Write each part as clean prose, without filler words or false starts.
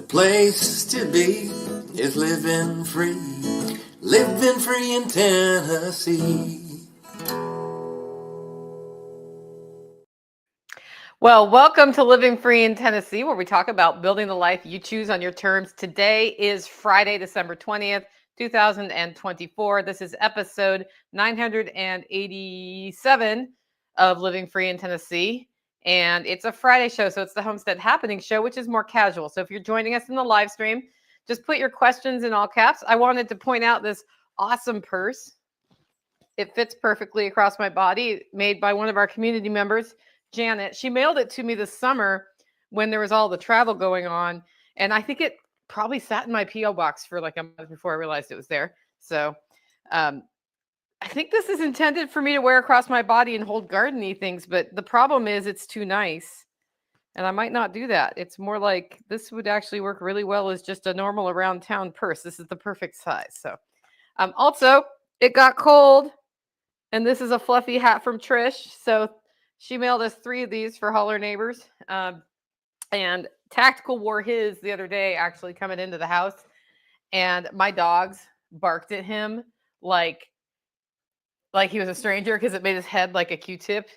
The place to be is living free in Tennessee. Well, welcome to Living Free in Tennessee, where we talk about building the life you choose on your terms. Today is Friday, December 20th, 2024. This is episode 987 of Living Free in Tennessee. And it's a Friday show, so it's the Homestead Happenings show, which is more casual. So if you're joining us in the live stream, just put your questions in all caps. I wanted to point out this awesome purse. It fits perfectly across my body, made by one of our community members, Janet. She mailed it to me this summer when there was all the travel going on. And I think it probably sat in my P.O. box for like a month before I realized it was there. So I think this is intended for me to wear across my body and hold garden-y things. But the problem is it's too nice. And I might not do that. It's more like this would actually work really well as just a normal around town purse. This is the perfect size. So also, it got cold. And this is a fluffy hat from Trish. So she mailed us 3 of these for Holler Neighbors. And Tactical wore his the other day, actually coming into the house. And my dogs barked at him like he was a stranger because it made his head like a Q-tip.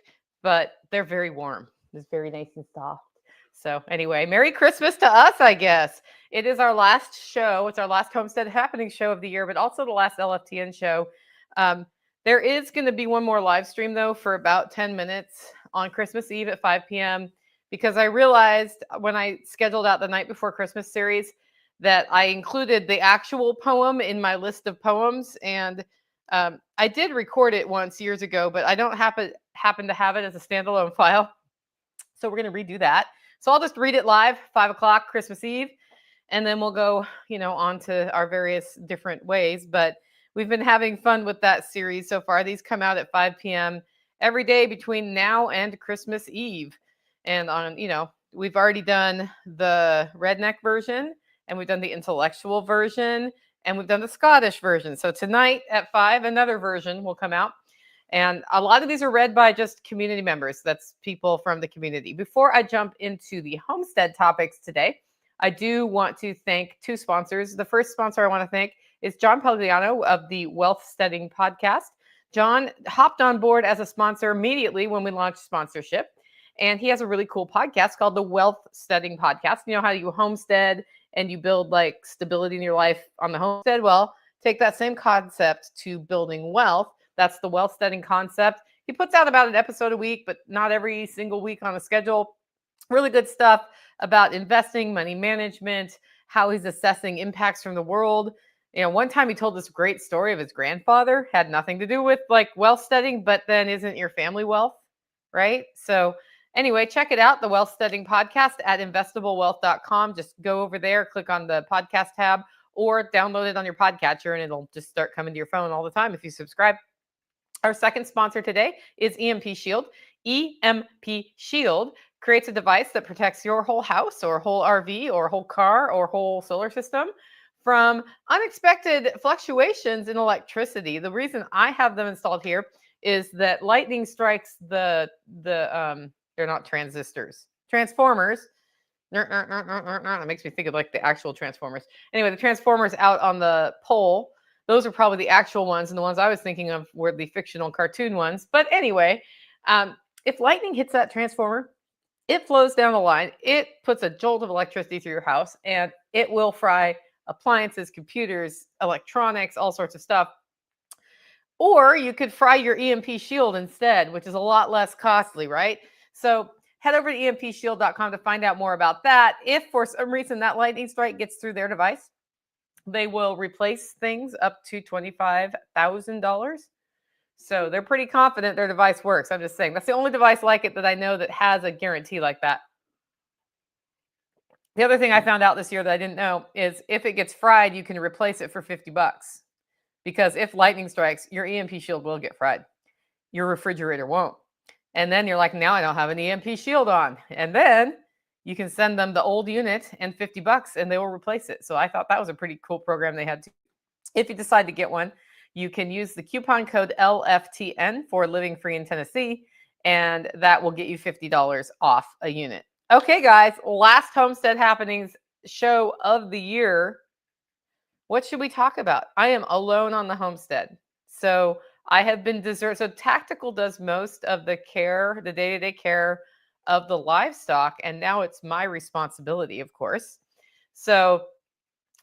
But they're very warm. It's very nice and soft. So anyway, Merry Christmas to us, I guess. It is our last show. It's our last Homestead Happenings show of the year, but also the last LFTN show. There is going to be one more live stream, though, for about 10 minutes on Christmas Eve at 5 p.m. because I realized when I scheduled out the Night Before Christmas series that I included the actual poem in my list of poems. And I did record it once years ago, but I don't happen to have it as a standalone file. So we're going to redo that. So I'll just read it live, 5 o'clock Christmas Eve, and then we'll go, on to our various different ways. But we've been having fun with that series so far. These come out at 5 p.m. every day between now and Christmas Eve. And we've already done the redneck version, and we've done the intellectual version, and we've done the Scottish version. So tonight at 5, another version will come out. And a lot of these are read by just community members. That's people from the community. Before I jump into the homestead topics today, I do want to thank 2 sponsors. The first sponsor I want to thank is John Pellegrino of the Wealth Studying Podcast. John hopped on board as a sponsor immediately when we launched sponsorship. And he has a really cool podcast called the Wealth Studying Podcast. You know how you homestead and you build like stability in your life on the homestead? Well, take that same concept to building wealth. That's the wealth studying concept. He puts out about an episode a week, but not every single week on a schedule. Really good stuff about investing, money management, how he's assessing impacts from the world. One time he told this great story of his grandfather, had nothing to do with like wealth studying, but then isn't your family wealth, right? So anyway, check it out, the Wealth Studying Podcast at investablewealth.com. Just go over there, click on the podcast tab, or download it on your podcatcher, and it'll just start coming to your phone all the time if you subscribe. Our second sponsor today is EMP Shield. EMP Shield creates a device that protects your whole house or whole RV or whole car or whole solar system from unexpected fluctuations in electricity. The reason I have them installed here is that lightning strikes they're not transistors, transformers. It makes me think of like the actual transformers. Anyway, the transformers out on the pole, those are probably the actual ones, and the ones I was thinking of were the fictional cartoon ones. But anyway, if lightning hits that transformer, it flows down the line, it puts a jolt of electricity through your house, and it will fry appliances, computers, electronics, all sorts of stuff. Or you could fry your EMP Shield instead, which is a lot less costly, right? So head over to empshield.com to find out more about that. If for some reason that lightning strike gets through their device, they will replace things up to $25,000. So they're pretty confident their device works. I'm just saying that's the only device like it that I know that has a guarantee like that. The other thing I found out this year that I didn't know is if it gets fried, you can replace it for $50. Because if lightning strikes, your EMP Shield will get fried. Your refrigerator won't. And then you're like, now I don't have an EMP Shield on. And then you can send them the old unit and $50 and they will replace it. So I thought that was a pretty cool program they had too. If you decide to get one, you can use the coupon code LFTN for Living Free in Tennessee, and that will get you $50 off a unit. Okay, guys, last Homestead Happenings show of the year, what should we talk about? I am alone on the homestead. So I have been deserted. So Tactical does most of the care, the day-to-day care of the livestock. And now it's my responsibility, of course. So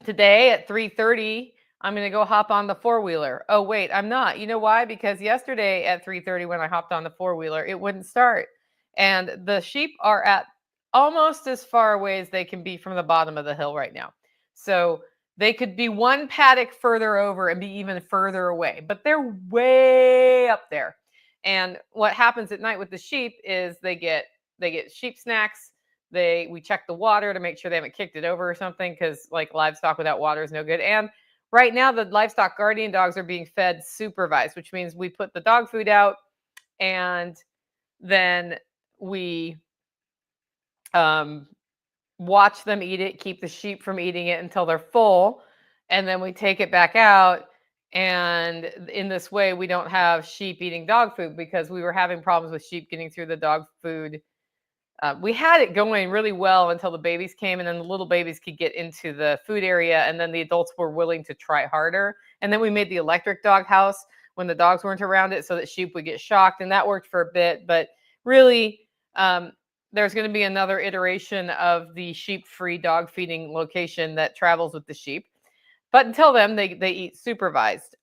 today at 3:30, I'm going to go hop on the four-wheeler. Oh, wait, I'm not. You know why? Because yesterday at 3:30 when I hopped on the four-wheeler, it wouldn't start. And the sheep are at almost as far away as they can be from the bottom of the hill right now. So they could be one paddock further over and be even further away, but they're way up there. And what happens at night with the sheep is they get sheep snacks. We check the water to make sure they haven't kicked it over or something, because like livestock without water is no good. And right now the livestock guardian dogs are being fed supervised, which means we put the dog food out and then we watch them eat it, keep the sheep from eating it until they're full, and then we take it back out. And in this way we don't have sheep eating dog food, because we were having problems with sheep getting through the dog food. We had it going really well until the babies came, and then the little babies could get into the food area, and then the adults were willing to try harder. And then we made the electric dog house when the dogs weren't around it, so that sheep would get shocked, and that worked for a bit. But really, there's going to be another iteration of the sheep-free dog feeding location that travels with the sheep. But until then, they eat supervised.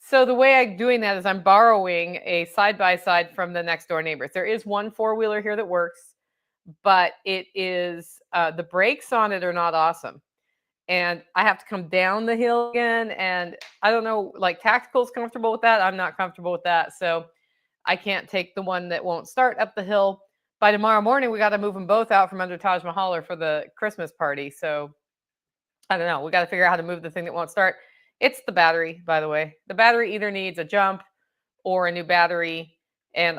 So the way I'm doing that is I'm borrowing a side-by-side from the next door neighbors. There is one four-wheeler here that works, but it is the brakes on it are not awesome. And I have to come down the hill again. And I don't know, like Tactical's comfortable with that. I'm not comfortable with that. So I can't take the one that won't start up the hill. By tomorrow morning, we got to move them both out from under Taj Mahal for the Christmas party. So I don't know. We got to figure out how to move the thing that won't start. It's the battery, by the way. The battery either needs a jump or a new battery. And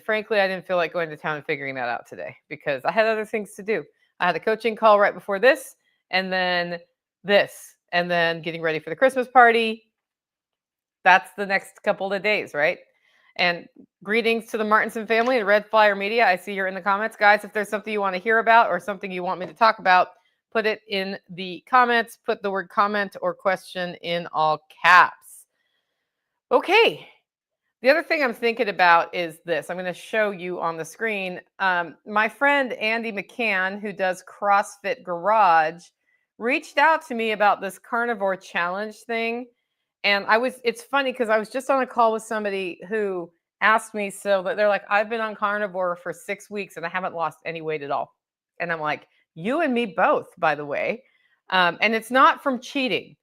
frankly, I didn't feel like going to town and figuring that out today, because I had other things to do. I had a coaching call right before this, and then this, and then getting ready for the Christmas party. That's the next couple of days, right? And greetings to the Martinson family and Red Flyer Media. I see you're in the comments. Guys, if there's something you want to hear about or something you want me to talk about, put it in the comments. Put the word comment or question in all caps. Okay. The other thing I'm thinking about is this. I'm going to show you on the screen. My friend Andy McCann, who does CrossFit Garage, reached out to me about this carnivore challenge thing. And it's funny because I was just on a call with somebody who asked me, so that they're like, I've been on carnivore for 6 weeks and I haven't lost any weight at all. And I'm like, you and me both, by the way. And it's not from cheating.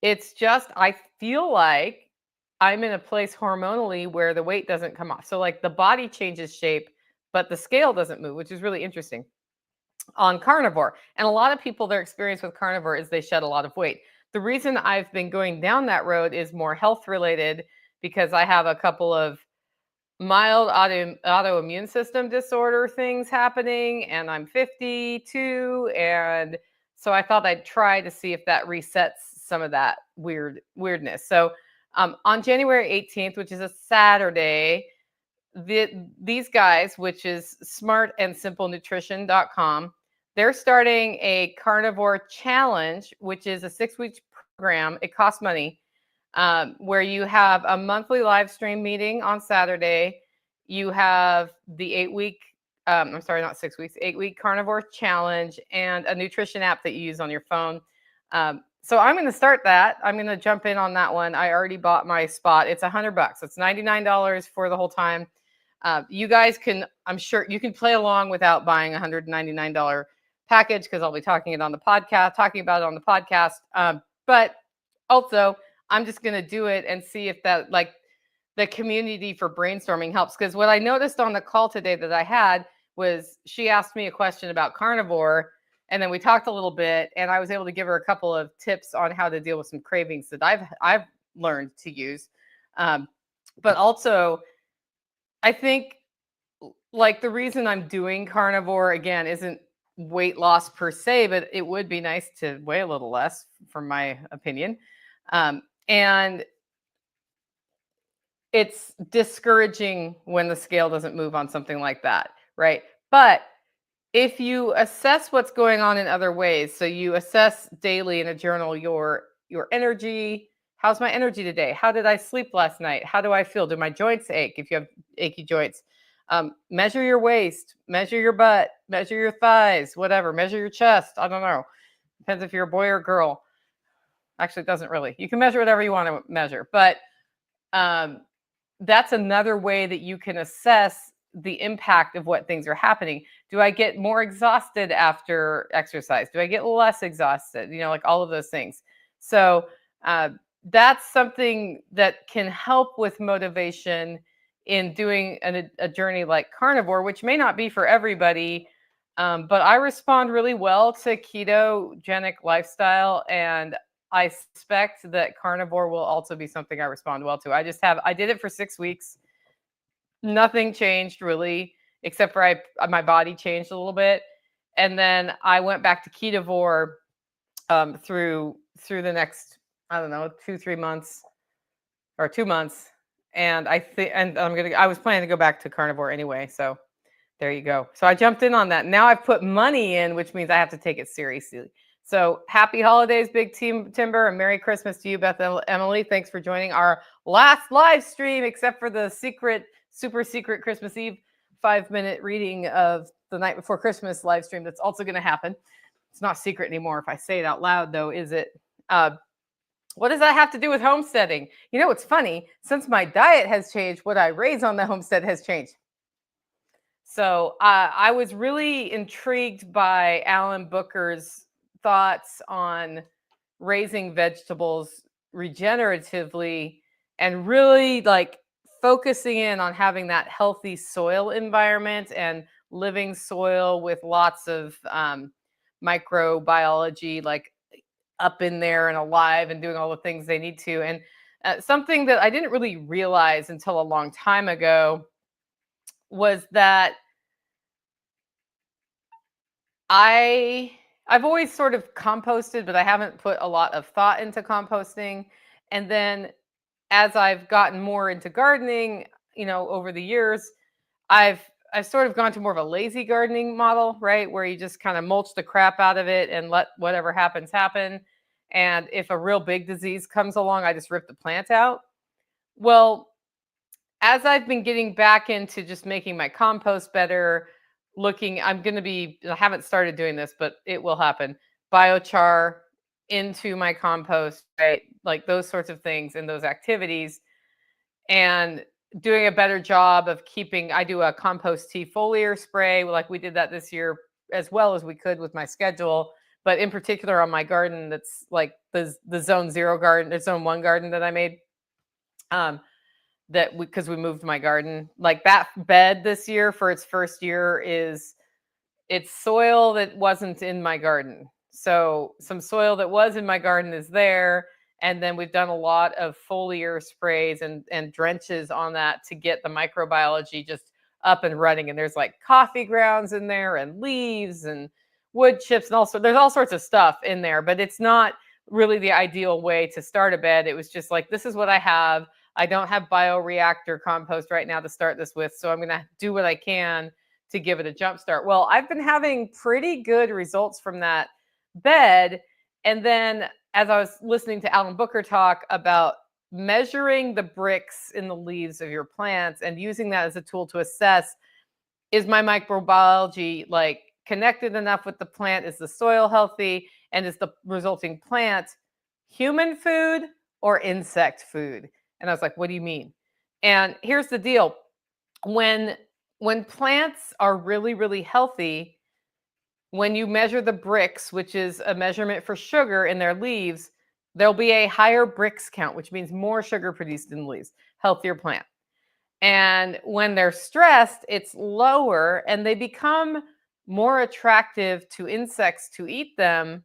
It's just, I feel like I'm in a place hormonally where the weight doesn't come off. So like the body changes shape, but the scale doesn't move, which is really interesting on carnivore. And a lot of people, their experience with carnivore is they shed a lot of weight. The reason I've been going down that road is more health related, because I have a couple of mild autoimmune system disorder things happening, and I'm 52. And so I thought I'd try to see if that resets some of that weirdness. So on January 18th, which is a Saturday, these guys, which is smartandsimplenutrition.com, they're starting a carnivore challenge, which is a 6-week program. It costs money, where you have a monthly live stream meeting on Saturday. You have the 8-week, I'm sorry, not 6 weeks, 8-week carnivore challenge, and a nutrition app that you use on your phone. So I'm going to start that. I'm going to jump in on that one. I already bought my spot. It's $100. It's $99 for the whole time. You guys can, I'm sure you can play along without buying a $199 package, because I'll be talking about it on the podcast. But also, I'm just going to do it and see if that, like, the community for brainstorming helps. Because what I noticed on the call today that I had was she asked me a question about carnivore, and then we talked a little bit, and I was able to give her a couple of tips on how to deal with some cravings that I've learned to use. But also, I think, like, the reason I'm doing carnivore again isn't weight loss per se, but it would be nice to weigh a little less, from my opinion. And it's discouraging when the scale doesn't move on something like that, right? But if you assess what's going on in other ways, so you assess daily in a journal your energy. How's my energy today? How did I sleep last night? How do I feel? Do my joints ache if you have achy joints? Measure your waist, measure your butt, measure your thighs, whatever, measure your chest. I don't know. Depends if you're a boy or girl. Actually, it doesn't really. You can measure whatever you want to measure, but um, that's another way that you can assess the impact of what things are happening. Do I get more exhausted after exercise? Do I get less exhausted? Like all of those things. So uh, that's something that can help with motivation in doing a journey like carnivore, which may not be for everybody. But I respond really well to ketogenic lifestyle, and I suspect that carnivore will also be something I respond well to. I did it for 6 weeks. Nothing changed really, except for my body changed a little bit. And then I went back to ketovore through the next, I don't know, 2-3 months or 2 months. And I was planning to go back to carnivore anyway. So there you go. So I jumped in on that. Now I've put money in, which means I have to take it seriously. So happy holidays, Big Team Timber, and Merry Christmas to you, Beth Emily. Thanks for joining our last live stream, except for the super secret Christmas Eve 5-minute reading of the night before Christmas live stream that's also going to happen. It's not secret anymore if I say it out loud, though, is it? What does that have to do with homesteading? It's funny. Since my diet has changed, what I raise on the homestead has changed. So I was really intrigued by Alan Booker's thoughts on raising vegetables regeneratively and really like focusing in on having that healthy soil environment and living soil with lots of microbiology like up in there and alive and doing all the things they need to. And something that I didn't really realize until a long time ago was that I've always sort of composted, but I haven't put a lot of thought into composting. And then as I've gotten more into gardening, over the years, I've sort of gone to more of a lazy gardening model, right? Where you just kind of mulch the crap out of it and let whatever happens happen. And if a real big disease comes along, I just rip the plant out. Well, as I've been getting back into just making my compost better, I haven't started doing this, but it will happen. Biochar into my compost, right? Like those sorts of things and those activities. And doing a better job of I do a compost tea foliar spray. Like we did that this year as well as we could with my schedule. But in particular on my garden, that's like the zone 0 garden, the zone 1 garden that I made. Because we moved my garden, like that bed this year for its first year it's soil that wasn't in my garden. So some soil that was in my garden is there. And then we've done a lot of foliar sprays and drenches on that to get the microbiology just up and running. And there's like coffee grounds in there and leaves and wood chips and there's all sorts of stuff in there, but it's not really the ideal way to start a bed. It was just like, this is what I have. I don't have bioreactor compost right now to start this with, so I'm going to do what I can to give it a jump start. Well, I've been having pretty good results from that bed. And then as I was listening to Alan Booker talk about measuring the bricks in the leaves of your plants and using that as a tool to assess, is my microbiology like connected enough with the plant? Is the soil healthy? And is the resulting plant human food or insect food? And I was like, what do you mean? And here's the deal. When plants are really, really healthy, when you measure the bricks, which is a measurement for sugar in their leaves, there'll be a higher bricks count, which means more sugar produced in the leaves, healthier plant. And when they're stressed, it's lower and they become more attractive to insects to eat them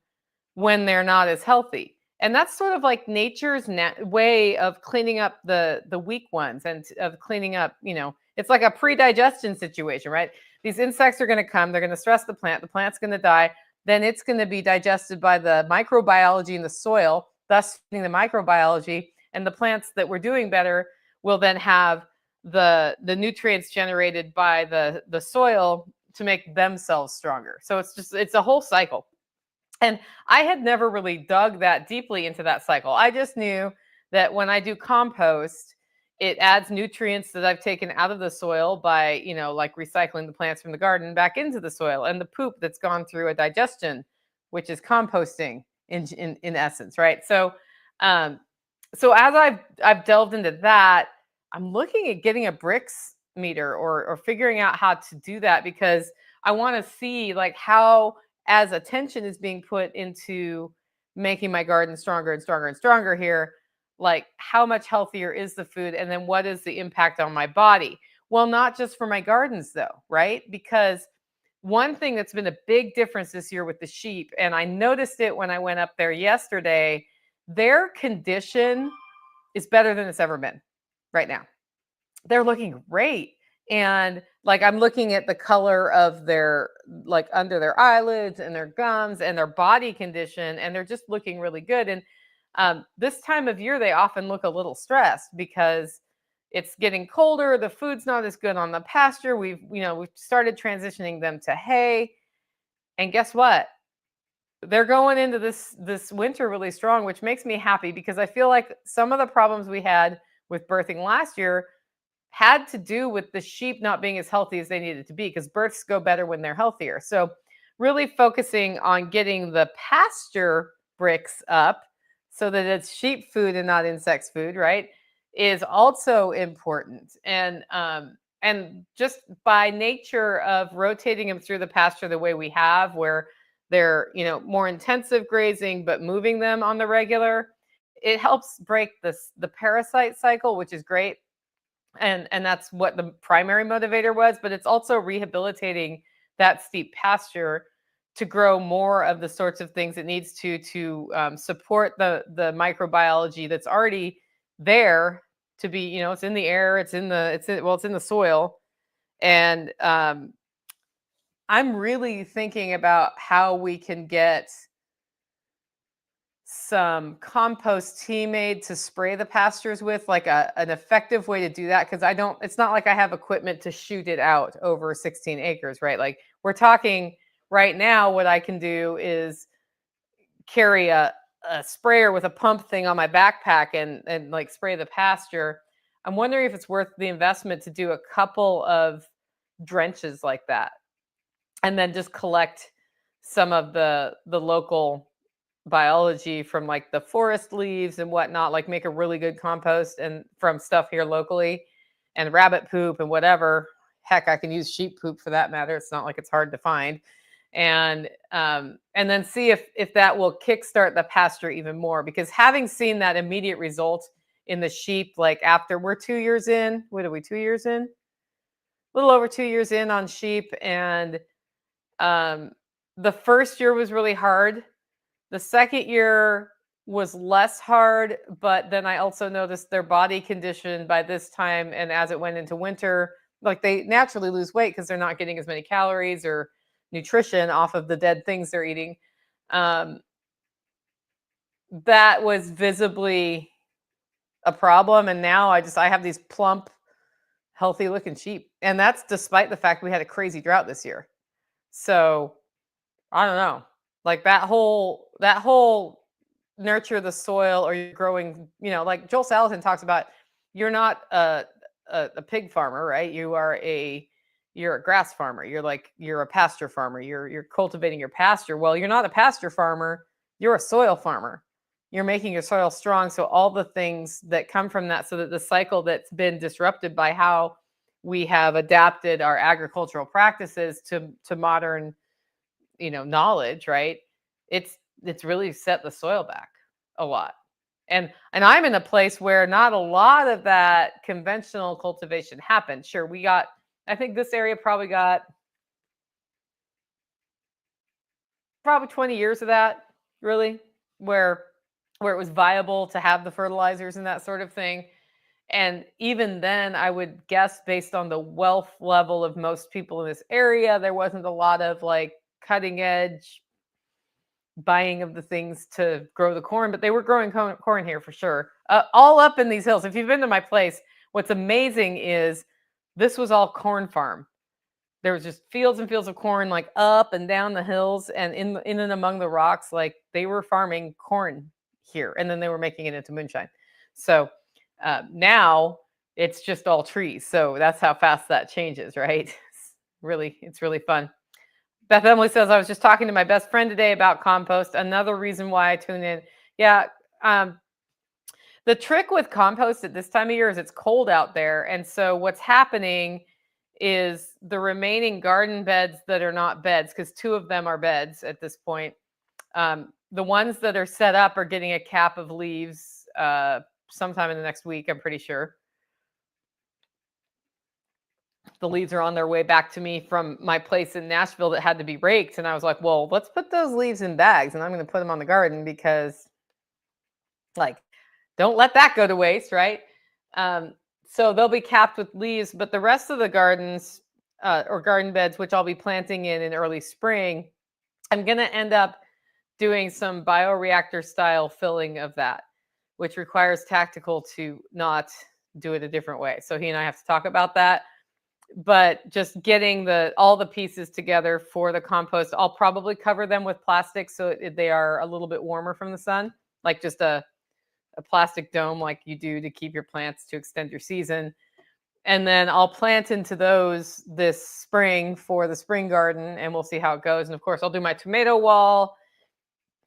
when they're not as healthy. And that's sort of like nature's way of cleaning up the weak ones and of cleaning up, it's like a pre-digestion situation, right? These insects are going to come, they're going to stress the plant's going to die, then it's going to be digested by the microbiology in the soil, thus feeding the microbiology, and the plants that were doing better will then have the nutrients generated by the soil to make themselves stronger. So it's a whole cycle. And I had never really dug that deeply into that cycle. I just knew that when I do compost, it adds nutrients that I've taken out of the soil by, like recycling the plants from the garden back into the soil, and the poop that's gone through a digestion, which is composting in essence, right? Um, so as I've delved into that, I'm looking at getting a bricks meter or figuring out how to do that, because I want to see like how, as attention is being put into making my garden stronger and stronger and stronger here, like how much healthier is the food, and then what is the impact on my body? Well, not just for my gardens though, right? Because one thing that's been a big difference this year with the sheep, and I noticed it when I went up there yesterday, their condition is better than it's ever been right now. They're looking great. And like I'm looking at the color of their, like under their eyelids and their gums and their body condition, and they're just looking really good. And this time of year, they often look a little stressed because it's getting colder. The food's not as good on the pasture. We've started transitioning them to hay. And guess what? They're going into this winter really strong, which makes me happy, because I feel like some of the problems we had with birthing last year had to do with the sheep not being as healthy as they needed to be, because births go better when they're healthier. So really focusing on getting the pasture bricks up so that it's sheep food and not insects food, right, is also important. And just by nature of rotating them through the pasture the way we have, where they're more intensive grazing but moving them on the regular, it helps break the parasite cycle, which is great. And that's what the primary motivator was, but it's also rehabilitating that steep pasture to grow more of the sorts of things it needs to support the microbiology that's already there, to be, it's in the air, it's in the soil. And I'm really thinking about how we can get some compost tea made to spray the pastures with, like an effective way to do that, because it's not like I have equipment to shoot it out over 16 acres, right? Like we're talking right now, what I can do is carry a sprayer with a pump thing on my backpack and like spray the pasture. I'm wondering if it's worth the investment to do a couple of drenches like that, and then just collect some of the local biology from like the forest leaves and whatnot, like make a really good compost and from stuff here locally, and rabbit poop and whatever. Heck, I can use sheep poop for that matter. It's not like it's hard to find. And then see if that will kickstart the pasture even more, because having seen that immediate result in the sheep, like after we're 2 years in, what are we, 2 years in? A little over 2 years in on sheep. And the first year was really hard. The second year was less hard, but then I also noticed their body condition by this time, and as it went into winter, like they naturally lose weight because they're not getting as many calories or nutrition off of the dead things they're eating. That was visibly a problem, and now I have these plump, healthy looking sheep, and that's despite the fact we had a crazy drought this year. So I don't know, like that whole nurture the soil, or you're growing, like Joel Salatin talks about, you're not a pig farmer, right? You're a grass farmer. You're a pasture farmer. You're cultivating your pasture. Well, you're not a pasture farmer. You're a soil farmer. You're making your soil strong. So all the things that come from that, so that the cycle that's been disrupted by how we have adapted our agricultural practices to modern, knowledge, right? It's really set the soil back a lot. And I'm in a place where not a lot of that conventional cultivation happened. Sure, I think this area probably got 20 years of that, really, where it was viable to have the fertilizers and that sort of thing. And even then, I would guess, based on the wealth level of most people in this area, there wasn't a lot of like cutting edge buying of the things to grow the corn, but they were growing corn here for sure. All up in these hills. If you've been to my place, what's amazing is this was all corn farm. there was just fields and fields of corn, like up and down the hills and in and among the rocks. Like they were farming corn here, and then they were making it into moonshine. So now it's just all trees. So that's how fast that changes, right? It's really fun. Beth Emily says, I was just talking to my best friend today about compost. Another reason why I tune in. Yeah. The trick with compost at this time of year is it's cold out there. And so what's happening is the remaining garden beds that are not beds, because 2 of them are beds at this point. The ones that are set up are getting a cap of leaves sometime in the next week, I'm pretty sure. The leaves are on their way back to me from my place in Nashville that had to be raked. And I was like, well, let's put those leaves in bags and I'm going to put them on the garden because, like, don't let that go to waste, right? So they'll be capped with leaves, but the rest of the gardens or garden beds, which I'll be planting in early spring, I'm going to end up doing some bioreactor style filling of that, which requires Tactical to not do it a different way. So he and I have to talk about that. But just getting all the pieces together for the compost, I'll probably cover them with plastic so they are a little bit warmer from the sun, like just a plastic dome like you do to keep your plants to extend your season. And then I'll plant into those this spring for the spring garden, and we'll see how it goes. And of course, I'll do my tomato wall.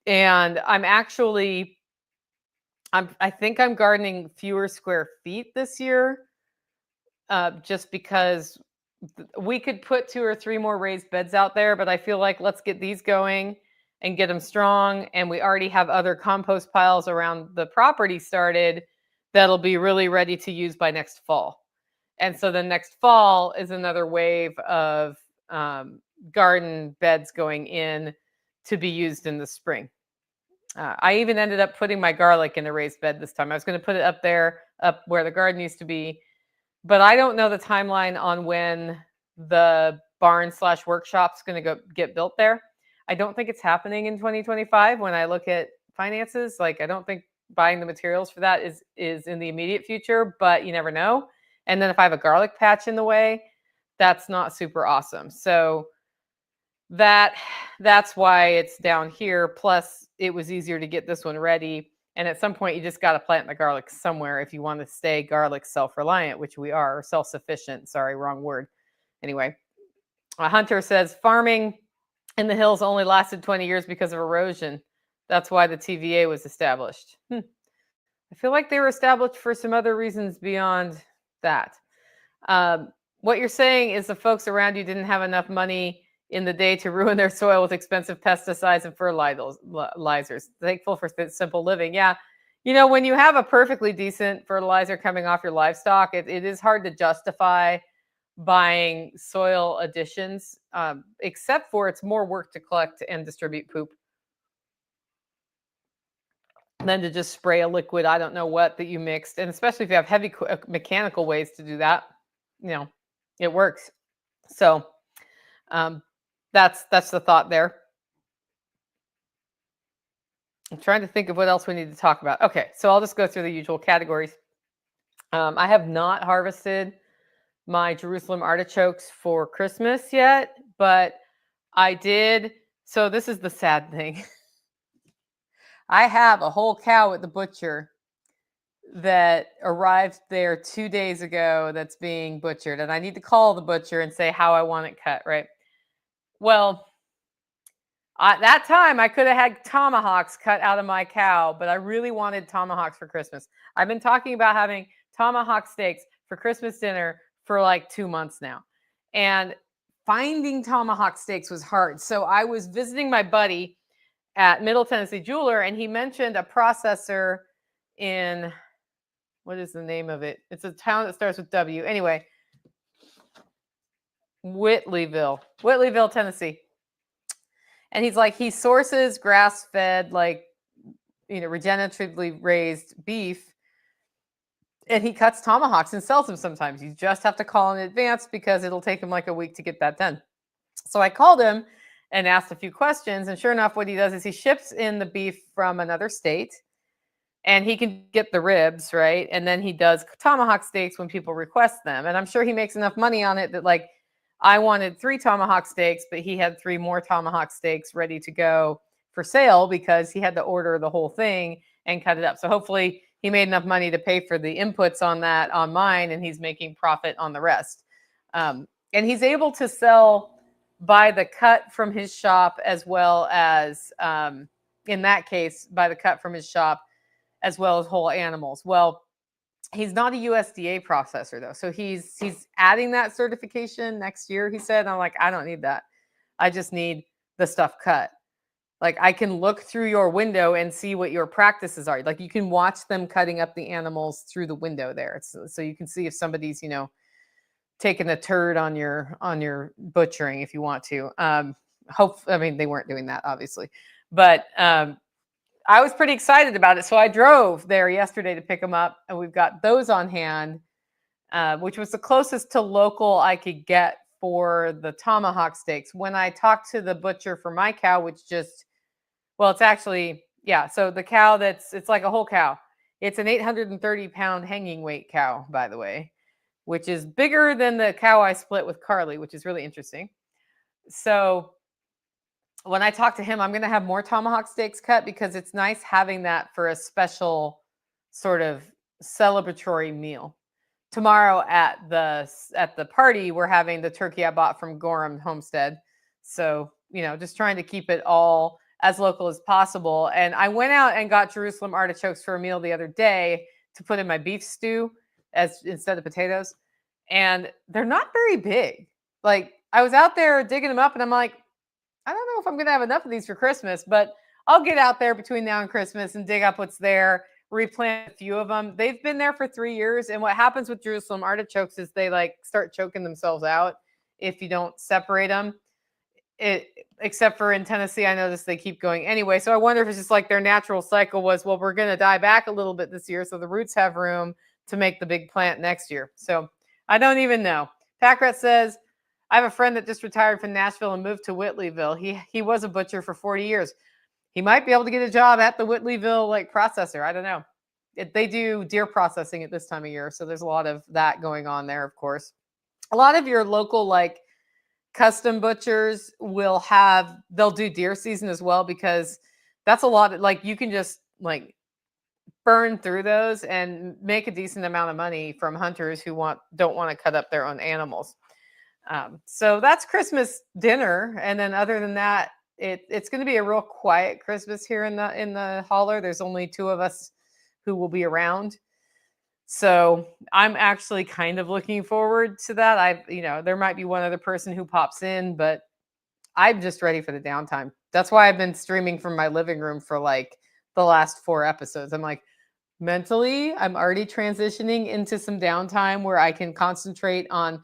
And I think I'm gardening fewer square feet this year, just because we could put 2 or 3 more raised beds out there, but I feel like let's get these going and get them strong. And we already have other compost piles around the property started that'll be really ready to use by next fall. And so the next fall is another wave of garden beds going in to be used in the spring. I even ended up putting my garlic in a raised bed this time. I was going to put it up there, up where the garden used to be, but I don't know the timeline on when the barn/workshop's going to get built there. I don't think it's happening in 2025 when I look at finances. Like, I don't think buying the materials for that is in the immediate future, but you never know. And then if I have a garlic patch in the way, that's not super awesome. So that's why it's down here. Plus, it was easier to get this one ready. And at some point, you just got to plant the garlic somewhere if you want to stay garlic self-reliant, which we are, or self-sufficient. Sorry, wrong word. Anyway, Hunter says farming in the hills only lasted 20 years because of erosion. That's why the TVA was established. I feel like they were established for some other reasons beyond that. What you're saying is the folks around you didn't have enough money in the day to ruin their soil with expensive pesticides and fertilizers. Thankful for simple living. Yeah. You know, when you have a perfectly decent fertilizer coming off your livestock, it is hard to justify buying soil additions, except for it's more work to collect and distribute poop than to just spray a liquid, I don't know what, that you mixed. And especially if you have heavy mechanical ways to do that, you know, it works. So that's the thought there. I'm trying to think of what else we need to talk about. Okay, so I'll just go through the usual categories. I have not harvested my Jerusalem artichokes for Christmas yet, but I did. So this is the sad thing. I have a whole cow at the butcher that arrived there 2 days ago that's being butchered, and I need to call the butcher and say how I want it cut, right? Well, at that time, I could have had tomahawks cut out of my cow, but I really wanted tomahawks for Christmas. I've been talking about having tomahawk steaks for Christmas dinner for like 2 months now. And finding tomahawk steaks was hard. So I was visiting my buddy at Middle Tennessee Jeweler, and he mentioned a processor in, what is the name of it? It's a town that starts with W. Anyway, Whitleyville, Tennessee. And he's like, he sources grass-fed, like, you know, regeneratively raised beef, and he cuts tomahawks and sells them sometimes. You just have to call in advance because it'll take him like a week to get that done. So I called him and asked a few questions, and sure enough, what he does is he ships in the beef from another state, and he can get the ribs, right? And then he does tomahawk steaks when people request them. And I'm sure he makes enough money on it that, like, I wanted 3 tomahawk steaks, but he had 3 more tomahawk steaks ready to go for sale because he had to order the whole thing and cut it up. So hopefully he made enough money to pay for the inputs on that on mine, and he's making profit on the rest. And he's able to sell by the cut from his shop, as well as in that case, by the cut from his shop, as well as whole animals. Well, he's not a USDA processor though, so he's adding that certification next year. He said, I'm like, I don't need that. I just need the stuff cut. Like, I can look through your window and see what your practices are. Like, you can watch them cutting up the animals through the window there, so you can see if somebody's taking a turd on your butchering if you want to. I mean, they weren't doing that obviously, but I was pretty excited about it. So I drove there yesterday to pick them up, and we've got those on hand, which was the closest to local I could get for the tomahawk steaks. When I talked to the butcher for my cow, it's actually, yeah. So the cow it's like a whole cow. It's an 830-pound hanging weight cow, by the way, which is bigger than the cow I split with Carly, which is really interesting. So when I talk to him, I'm going to have more tomahawk steaks cut because it's nice having that for a special sort of celebratory meal. Tomorrow at the party, we're having the turkey I bought from Gorham Homestead. So, just trying to keep it all as local as possible. And I went out and got Jerusalem artichokes for a meal the other day to put in my beef stew instead of potatoes. And they're not very big. Like, I was out there digging them up, and I'm like, I don't know if I'm going to have enough of these for Christmas, but I'll get out there between now and Christmas and dig up what's there, replant a few of them. They've been there for 3 years. And what happens with Jerusalem artichokes is they start choking themselves out if you don't separate them. Except for in Tennessee, I noticed they keep going anyway. So I wonder if it's just like their natural cycle was, well, we're going to die back a little bit this year, so the roots have room to make the big plant next year. So I don't even know. Packrat says, I have a friend that just retired from Nashville and moved to Whitleyville. He was a butcher for 40 years. He might be able to get a job at the Whitleyville processor. I don't know. They do deer processing at this time of year, so there's a lot of that going on there, of course. A lot of your local custom butchers they'll do deer season as well, because that's a lot of, you can just burn through those and make a decent amount of money from hunters who don't want to cut up their own animals. So that's Christmas dinner. And then other than that, it's going to be a real quiet Christmas here in the holler. There's only 2 of us who will be around. So I'm actually kind of looking forward to that. There might be one other person who pops in, but I'm just ready for the downtime. That's why I've been streaming from my living room for the last 4 episodes. I'm mentally, I'm already transitioning into some downtime where I can concentrate on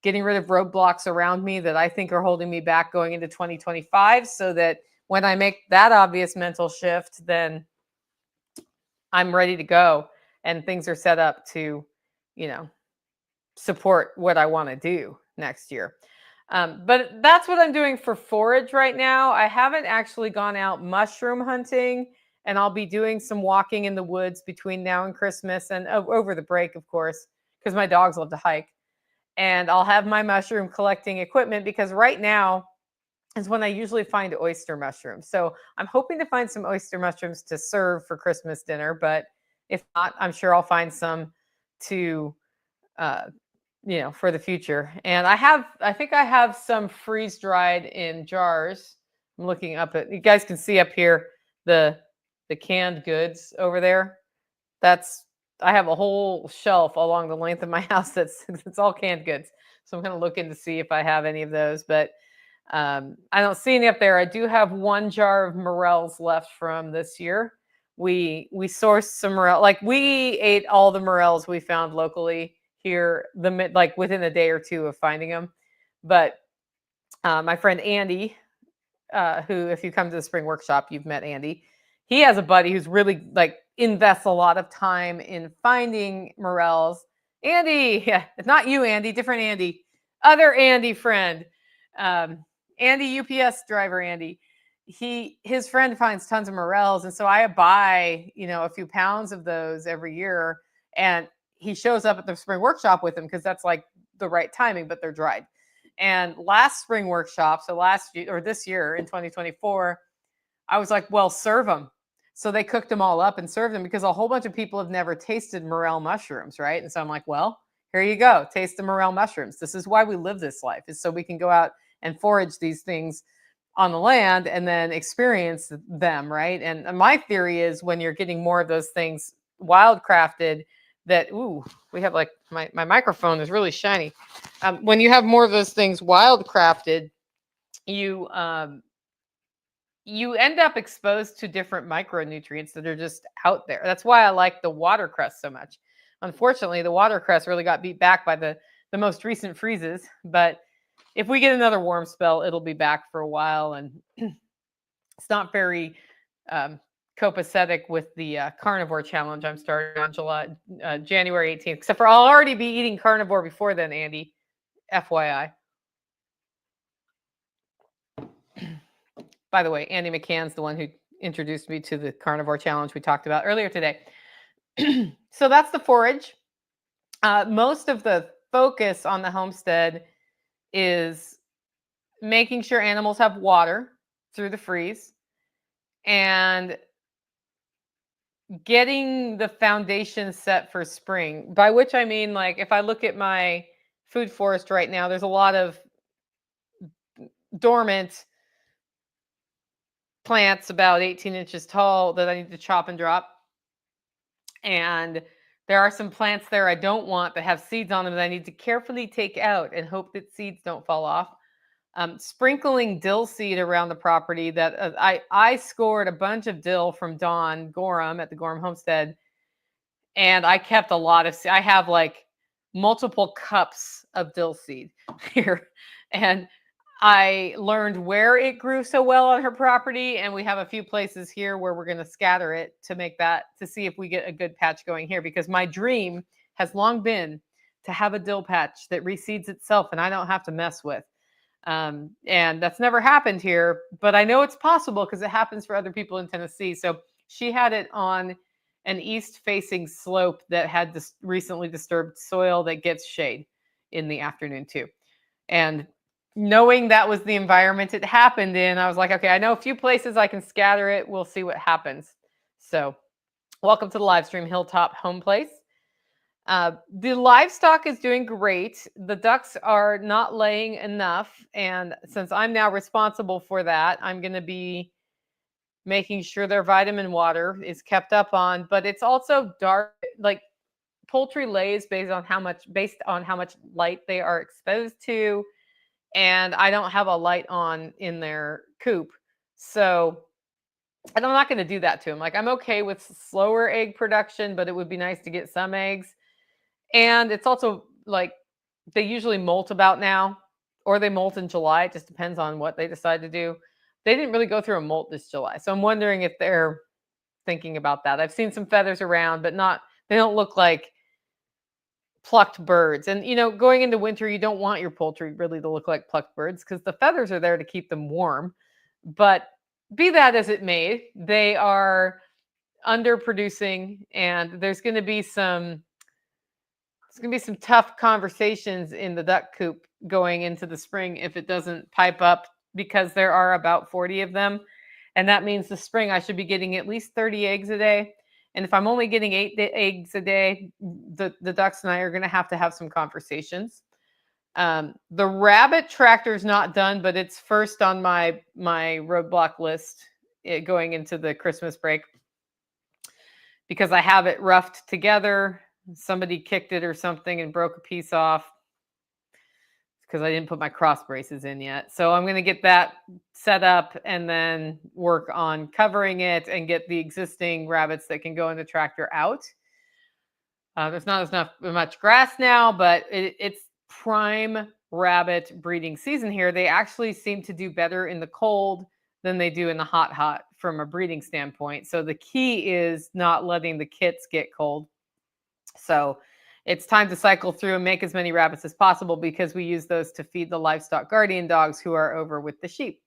getting rid of roadblocks around me that I think are holding me back going into 2025, so that when I make that obvious mental shift, then I'm ready to go and things are set up to, support what I want to do next year. But that's what I'm doing for forage right now. I haven't actually gone out mushroom hunting, and I'll be doing some walking in the woods between now and Christmas and over the break, of course, because my dogs love to hike. And I'll have my mushroom collecting equipment, because right now is when I usually find oyster mushrooms. So I'm hoping to find some oyster mushrooms to serve for Christmas dinner. But if not, I'm sure I'll find some to, for the future. And I think I have some freeze dried in jars. I'm looking up at, you guys can see up here, the canned goods over there. I have a whole shelf along the length of my house it's all canned goods. So I'm going to look in to see if I have any of those, but I don't see any up there. I do have 1 jar of morels left from this year. We sourced some morels. We ate all the morels we found locally here, within a day or 2 of finding them. But my friend Andy, who, if you come to the spring workshop, you've met Andy. He has a buddy who's really invests a lot of time in finding morels. Andy, yeah, it's not you, Andy, different Andy, other Andy friend, Andy, UPS driver, Andy. His friend finds tons of morels, and so I buy a few pounds of those every year, and he shows up at the spring workshop with them because that's the right timing, but they're dried. And last spring workshop, so last year or this year in 2024, I was like, well, serve them. So they cooked them all up and served them because a whole bunch of people have never tasted morel mushrooms, right? And so I'm like, well, here you go. Taste the morel mushrooms. This is why we live this life, is so we can go out and forage these things on the land and then experience them, right? And my theory is when you're getting more of those things wildcrafted, that, ooh, we have like my microphone is really shiny. When you have more of those things wildcrafted, you you end up exposed to different micronutrients that are just out there. That's why I like the watercress so much. Unfortunately, the watercress really got beat back by the most recent freezes, but if we get another warm spell, it'll be back for a while. And it's not very copacetic with the carnivore challenge I'm starting on January 18th, except for I'll already be eating carnivore before then, Andy, FYI. By the way, Andy McCann's the one who introduced me to the carnivore challenge we talked about earlier today. So that's the forage. Most of the focus on the homestead is making sure animals have water through the freeze and getting the foundation set for spring, by which I mean, like, if I look at my food forest right now, there's a lot of dormant plants about 18 inches tall that I need to chop and drop. And there are some plants there I don't want that have seeds on them that I need to carefully take out and hope that seeds don't fall off. Sprinkling dill seed around the property. That I scored a bunch of dill from Dawn Gorham at the Gorham Homestead, and I kept a lot of. I have like multiple cups of dill seed here, and I learned where it grew so well on her property, and we have a few places here where we're going to scatter it to make that, to see if we get a good patch going here, because my dream has long been to have a dill patch that reseeds itself and I don't have to mess with. And that's never happened here, but I know it's possible because it happens for other people in Tennessee. So she had it on an east-facing slope that had this recently disturbed soil that gets shade in the afternoon too. And knowing that was the environment it happened in, I was like, okay, I know a few places I can scatter it. We'll see what happens. So welcome to the live stream, Hilltop Home Place. The livestock is doing great. The ducks are not laying enough. And since I'm now responsible for that, I'm going to be making sure their vitamin water is kept up on, but it's also dark. Like, poultry lays based on how much light they are exposed to. And I don't have a light on in their coop. So, and I'm not going to do that to them. Like, I'm okay with slower egg production, but it would be nice to get some eggs. And it's also like they usually molt about now, or they molt in July. It just depends on what they decide to do. They didn't really go through a molt this July. So I'm wondering if they're thinking about that. I've seen some feathers around, but they don't look like plucked birds. And, going into winter, you don't want your poultry really to look like plucked birds because the feathers are there to keep them warm. But be that as it may, they are underproducing, and there's going to be some tough conversations in the duck coop going into the spring if it doesn't pipe up, because there are about 40 of them. And that means the spring I should be getting at least 30 eggs a day. And if I'm only getting 8 eggs a day, the ducks and I are going to have some conversations. The rabbit tractor is not done, but it's first on my roadblock list going into the Christmas break, because I have it roughed together. Somebody kicked it or something and broke a piece off because I didn't put my cross braces in yet. So I'm going to get that set up and then work on covering it and get the existing rabbits that can go in the tractor out. There's not much grass now, but it's prime rabbit breeding season here. They actually seem to do better in the cold than they do in the hot from a breeding standpoint. So the key is not letting the kits get cold. So it's time to cycle through and make as many rabbits as possible, because we use those to feed the livestock guardian dogs who are over with the sheep.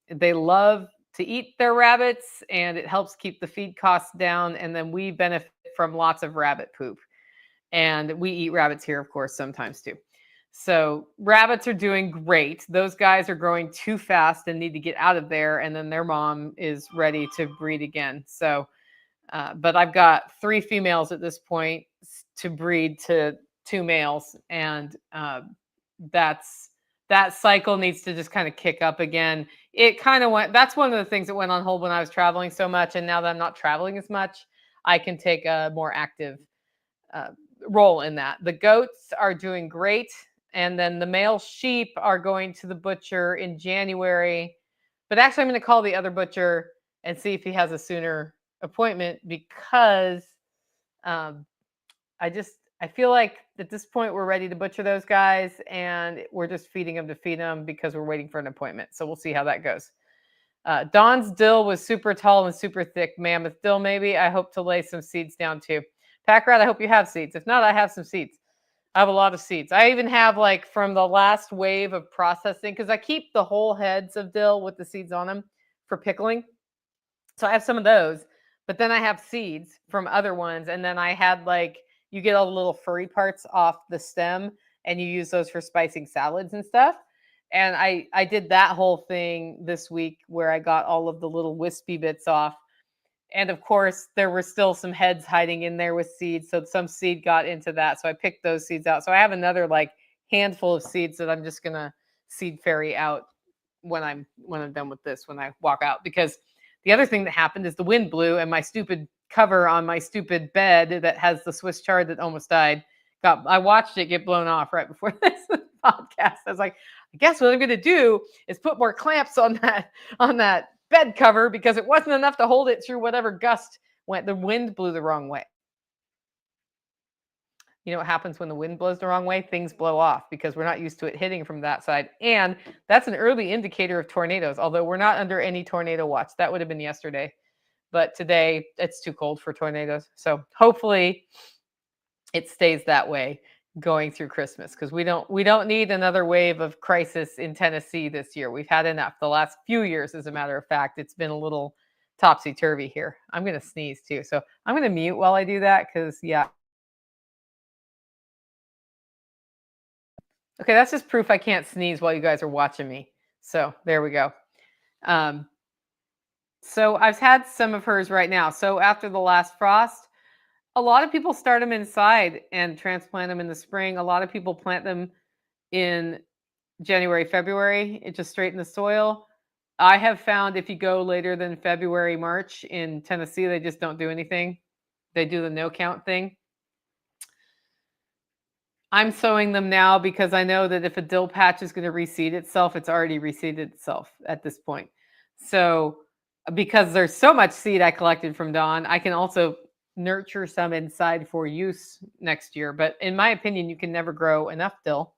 They love to eat their rabbits, and it helps keep the feed costs down. And then we benefit from lots of rabbit poop. And we eat rabbits here, of course, sometimes too. So rabbits are doing great. Those guys are growing too fast and need to get out of there. And then their mom is ready to breed again. So, but I've got 3 females at this point to breed to 2 males. And that cycle needs to just kind of kick up again. It kind of went, that's one of the things that went on hold when I was traveling so much. And now that I'm not traveling as much, I can take a more active uh, role in that. The goats are doing great. And then the male sheep are going to the butcher in January. But actually, I'm going to call the other butcher and see if he has a sooner appointment because um, I feel like at this point we're ready to butcher those guys and we're just feeding them to feed them because we're waiting for an appointment. So we'll see how that goes. Dawn's dill was super tall and super thick. Mammoth dill, maybe. I hope to lay some seeds down too. Pack Rat, I hope you have seeds. If not, I have some seeds. I have a lot of seeds. I even have like from the last wave of processing because I keep the whole heads of dill with the seeds on them for pickling. So I have some of those, but then I have seeds from other ones. And then I had like, you get all the little furry parts off the stem and you use those for spicing salads and stuff. And I did that whole thing this week where I got all of the little wispy bits off. And of course, there were still some heads hiding in there with seeds. So some seed got into that. So I picked those seeds out. So I have another like handful of seeds that I'm just gonna seed fairy out when I'm done with this, when I walk out. Because the other thing that happened is the wind blew and my stupid cover on my stupid bed that has the Swiss chard that almost died I watched it get blown off right before this podcast. I was like, I guess what I'm going to do is put more clamps on that bed cover because it wasn't enough to hold it through whatever gust went. The wind blew the wrong way. You know what happens when the wind blows the wrong way? Things blow off because we're not used to it hitting from that side. And that's an early indicator of tornadoes, although we're not under any tornado watch. That would have been yesterday. But today it's too cold for tornadoes. So hopefully it stays that way going through Christmas because we don't need another wave of crisis in Tennessee this year. We've had enough. The last few years, as a matter of fact, it's been a little topsy-turvy here. I'm going to sneeze too. So I'm going to mute while I do that because, yeah. Okay, that's just proof I can't sneeze while you guys are watching me. So there we go. So I've had some of hers right now. So after the last frost, a lot of people start them inside and transplant them in the spring. A lot of people plant them in January, February, just straight in the soil. I have found if you go later than February, March in Tennessee, they just don't do anything. They do the no count thing. I'm sowing them now because I know that if a dill patch is going to reseed itself, it's already reseeded itself at this point. So because there's so much seed I collected from Dawn, I can also nurture some inside for use next year. But in my opinion, you can never grow enough dill.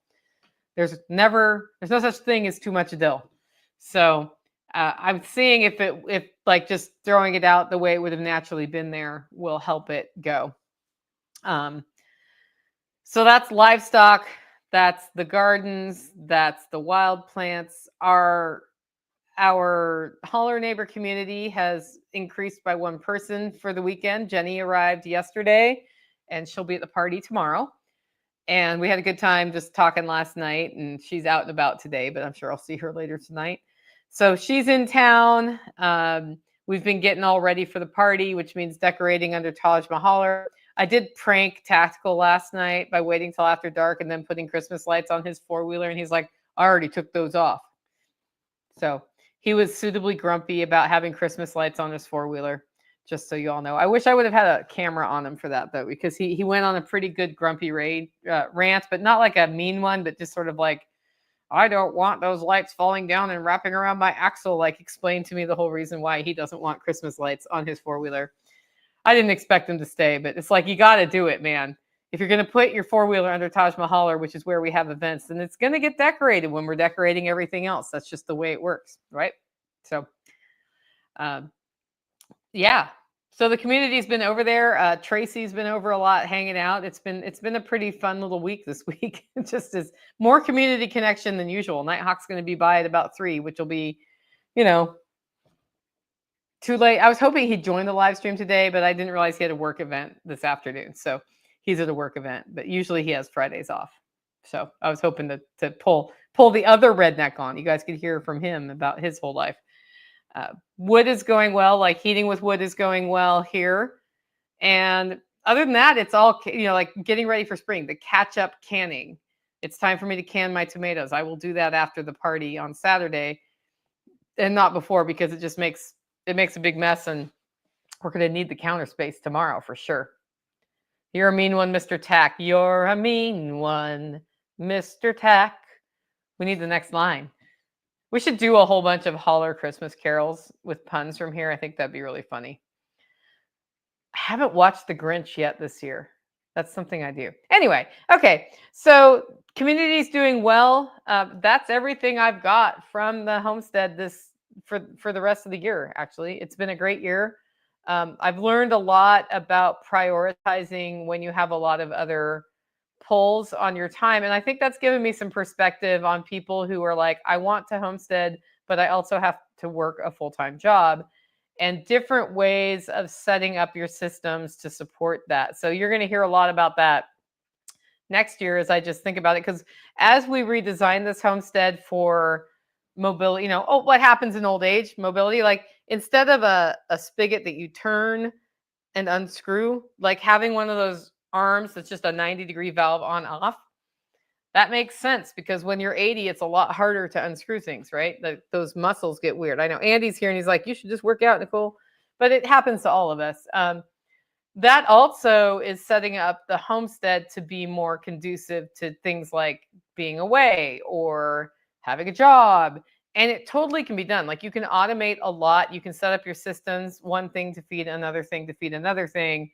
There's no such thing as too much dill. So I'm seeing if like just throwing it out the way it would have naturally been there will help it go. So that's livestock, that's the gardens, that's the wild plants. Our holler neighbor community has increased by 1 person for the weekend. Jenny arrived yesterday and she'll be at the party tomorrow. And we had a good time just talking last night, and she's out and about today, but I'm sure I'll see her later tonight. So she's in town. We've been getting all ready for the party, which means decorating under Taj Mahal. I did prank Tactical last night by waiting till after dark and then putting Christmas lights on his 4-wheeler. And he's like, I already took those off. So he was suitably grumpy about having Christmas lights on his 4-wheeler, just so you all know. I wish I would have had a camera on him for that, though, because he went on a pretty good grumpy rant, but not like a mean one, but just sort of like, I don't want those lights falling down and wrapping around my axle, like explained to me the whole reason why he doesn't want Christmas lights on his 4-wheeler. I didn't expect him to stay, but it's like, you got to do it, man. If you're going to put your 4-wheeler under Taj Mahal, which is where we have events, then it's going to get decorated when we're decorating everything else. That's just the way it works, right? So, yeah. So the community's been over there. Tracy's been over a lot, hanging out. It's been a pretty fun little week this week. It just is more community connection than usual. Nighthawk's going to be by at about 3, which will be, too late. I was hoping he'd join the live stream today, but I didn't realize he had a work event this afternoon. So he's at a work event, but usually he has Fridays off. So I was hoping to pull the other redneck on. You guys could hear from him about his whole life. Wood is going well. Like heating with wood is going well here. And other than that, it's all, like getting ready for spring, the catch up canning. It's time for me to can my tomatoes. I will do that after the party on Saturday and not before, because it makes a big mess, and we're going to need the counter space tomorrow for sure. You're a mean one, Mr. Tack. You're a mean one, Mr. Tack. We need the next line. We should do a whole bunch of holler Christmas carols with puns from here. I think that'd be really funny. I haven't watched The Grinch yet this year. That's something I do. Anyway, okay. So community's doing well. That's everything I've got from the homestead for the rest of the year. Actually, it's been a great year. I've learned a lot about prioritizing when you have a lot of other pulls on your time. And I think that's given me some perspective on people who are like, I want to homestead, but I also have to work a full-time job, and different ways of setting up your systems to support that. So you're going to hear a lot about that next year as I just think about it. Because as we redesign this homestead for mobility, what happens in old age, mobility, like instead of a spigot that you turn and unscrew, like having one of those arms that's just a 90-degree valve on off, that makes sense, because when you're 80, it's a lot harder to unscrew things, right? Those muscles get weird. I know Andy's here and he's like, you should just work out, Nicole. But it happens to all of us. That also is setting up the homestead to be more conducive to things like being away or having a job. And it totally can be done. Like you can automate a lot. You can set up your systems, one thing to feed another thing to feed another thing,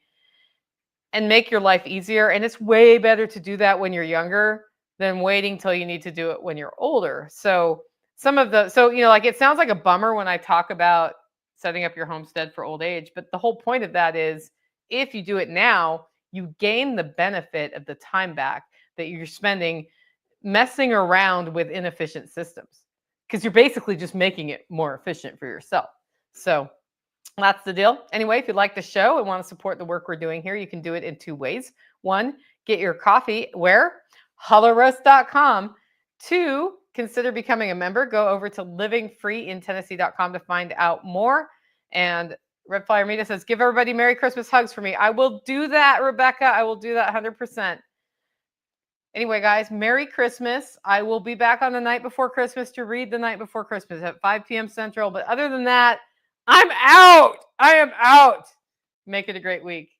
and make your life easier. And it's way better to do that when you're younger than waiting till you need to do it when you're older. So like it sounds like a bummer when I talk about setting up your homestead for old age, but the whole point of that is if you do it now, you gain the benefit of the time back that you're spending messing around with inefficient systems, because you're basically just making it more efficient for yourself. So that's the deal. Anyway, if you like the show and want to support the work we're doing here, you can do it in two ways. One, get your coffee where? HollerRoast.com. Two, consider becoming a member. Go over to livingfreeintennessee.com to find out more. And Red Flyer Media says, give everybody Merry Christmas hugs for me. I will do that, Rebecca. I will do that 100%. Anyway, guys, Merry Christmas. I will be back on the night before Christmas to read the night before Christmas at 5 p.m. Central. But other than that, I'm out. I am out. Make it a great week.